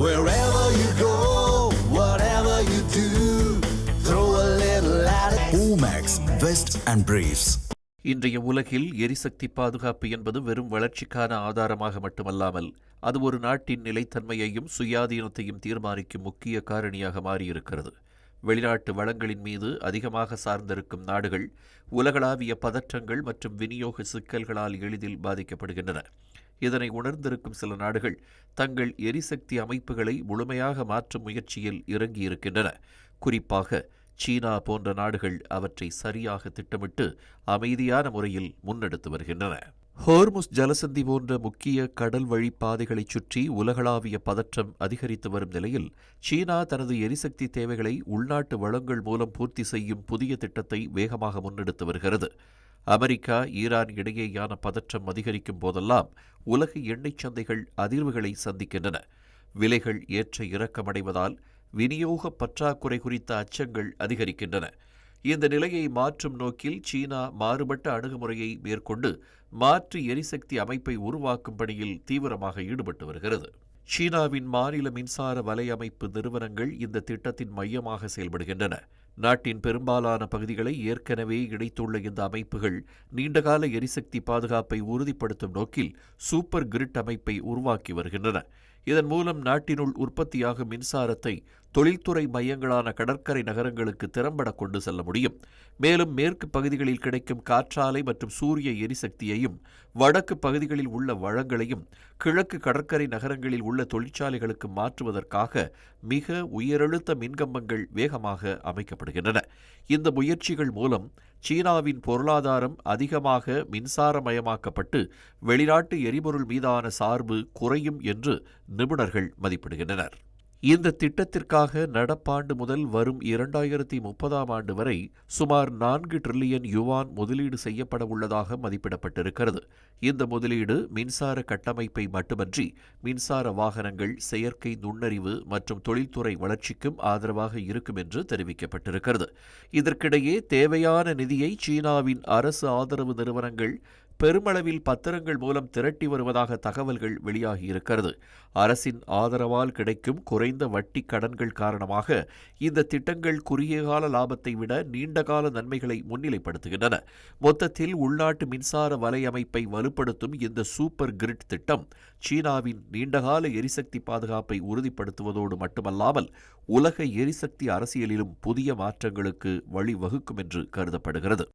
Wherever you go, whatever you do, throw a little at it. Omax, Vest and Briefs. இன்றைய உலகில் எரிசக்தி பாதுகாப்பு என்பது வெறும் வளர்ச்சிக்கான ஆதாரமாக மட்டுமல்லாமல் அது ஒரு நாட்டின் நிலைத்தன்மையையும் சுயாதீனத்தையும் தீர்மானிக்கும் முக்கிய காரணியாக மாறியிருக்கிறது. வெளிநாட்டு வளங்களின் மீது அதிகமாக சார்ந்திருக்கும் நாடுகள் உலகளாவிய பதற்றங்கள் மற்றும் விநியோக சிக்கல்களால் எளிதில் பாதிக்கப்படுகின்றன. இதனை உணர்ந்திருக்கும் சில நாடுகள் தங்கள் எரிசக்தி அமைப்புகளை முழுமையாக மாற்றும் முயற்சியில் இறங்கியிருக்கின்றன. குறிப்பாக சீனா போன்ற நாடுகள் அவற்றை சரியாக திட்டமிட்டு அமைதியான முறையில் முன்னெடுத்து வருகின்றன. ஹோர்முஸ் ஜலசந்தி போன்ற முக்கிய கடல் வழி பாதைகளைச் சுற்றி உலகளாவிய பதற்றம் அதிகரித்து வரும் நிலையில் சீனா தனது எரிசக்தி தேவைகளை உள்நாட்டு வளங்கள் மூலம் பூர்த்தி செய்யும் புதிய திட்டத்தை வேகமாக முன்னெடுத்து வருகிறது. அமெரிக்கா ஈரான் இடையேயான பதற்றம் அதிகரிக்கும் போதெல்லாம் உலக எண்ணெய் சந்தைகள் அதிர்வுகளை சந்திக்கின்றன. விலைகள் ஏற்ற இறக்கமடைவதால் விநியோக பற்றாக்குறை குறித்த அச்சங்கள் அதிகரிக்கின்றன. இந்த நிலையை மாற்றும் நோக்கில் சீனா மாறுபட்ட அணுகுமுறையை மேற்கொண்டு மாற்று எரிசக்தி அமைப்பை உருவாக்கும் பணியில் தீவிரமாக ஈடுபட்டு வருகிறது. சீனாவின் மாநில மின்சார வலையமைப்பு நிறுவனங்கள் இந்த திட்டத்தின் மையமாக செயல்படுகின்றன. நாட்டின் பெரும்பாலான பகுதிகளை ஏற்கனவே இணைத்துள்ள இந்த அமைப்புகள் நீண்டகால எரிசக்தி பாதுகாப்பை உறுதிப்படுத்தும் நோக்கில் சூப்பர் கிரிட் அமைப்பை உருவாக்கி வருகின்றன. இதன் மூலம் நாட்டினுள் உற்பத்தியாகும் மின்சாரத்தை தொழில்துறை மையங்களான கடற்கரை நகரங்களுக்கு திறம்பட கொண்டு செல்ல முடியும். மேலும் மேற்கு பகுதிகளில் கிடைக்கும் காற்றாலை மற்றும் சூரிய எரிசக்தியையும் வடக்கு பகுதிகளில் உள்ள வளங்களையும் கிழக்கு கடற்கரை நகரங்களில் உள்ள தொழிற்சாலைகளுக்கு மாற்றுவதற்காக மிக உயரழுத்த மின்கம்பங்கள் வேகமாக அமைக்கப்படுகின்றன. இந்த முயற்சிகள் மூலம் சீனாவின் பொருளாதாரம் அதிகமாக மின்சாரமயமாக்கப்பட்டு வெளிநாட்டு எரிபொருள் மீதான சார்பு குறையும் என்று நிபுணர்கள் மதிப்பிடுகின்றனர். இந்த திட்டத்திற்காக நடப்பாண்டு முதல் வரும் 2030ஆம் ஆண்டு வரை சுமார் 4 டிரில்லியன் யுவான் முதலீடு செய்யப்பட உள்ளதாக மதிப்பிடப்பட்டிருக்கிறது. இந்த முதலீடு மின்சார கட்டமைப்பை மட்டுமன்றி மின்சார வாகனங்கள், செயற்கை நுண்ணறிவு மற்றும் தொழில்துறை வளர்ச்சிக்கும் ஆதரவாக இருக்கும் என்று தெரிவிக்கப்பட்டிருக்கிறது. இதற்கிடையே தேவையான நிதியை சீனாவின் அரசு ஆதரவு நிறுவனங்கள் பெருமளவில் பத்திரங்கள் மூலம் திரட்டி வருவதாக தகவல்கள் வெளியாகியிருக்கிறது. அரசின் ஆதரவால் கிடைக்கும் குறைந்த வட்டி கடன்கள் காரணமாக இந்த திட்டங்கள் குறுகிய கால லாபத்தை விட நீண்டகால நன்மைகளை முன்னிலைப்படுத்துகின்றன. மொத்தத்தில் உள்நாட்டு மின்சார வலையமைப்பை வலுப்படுத்தும் இந்த சூப்பர் கிரிட் திட்டம் சீனாவின் நீண்டகால எரிசக்தி பாதுகாப்பை உறுதிப்படுத்துவதோடு மட்டுமல்லாமல் உலக எரிசக்தி அரசியலிலும் புதிய மாற்றங்களுக்கு வழிவகுக்கும் என்று கருதப்படுகிறது.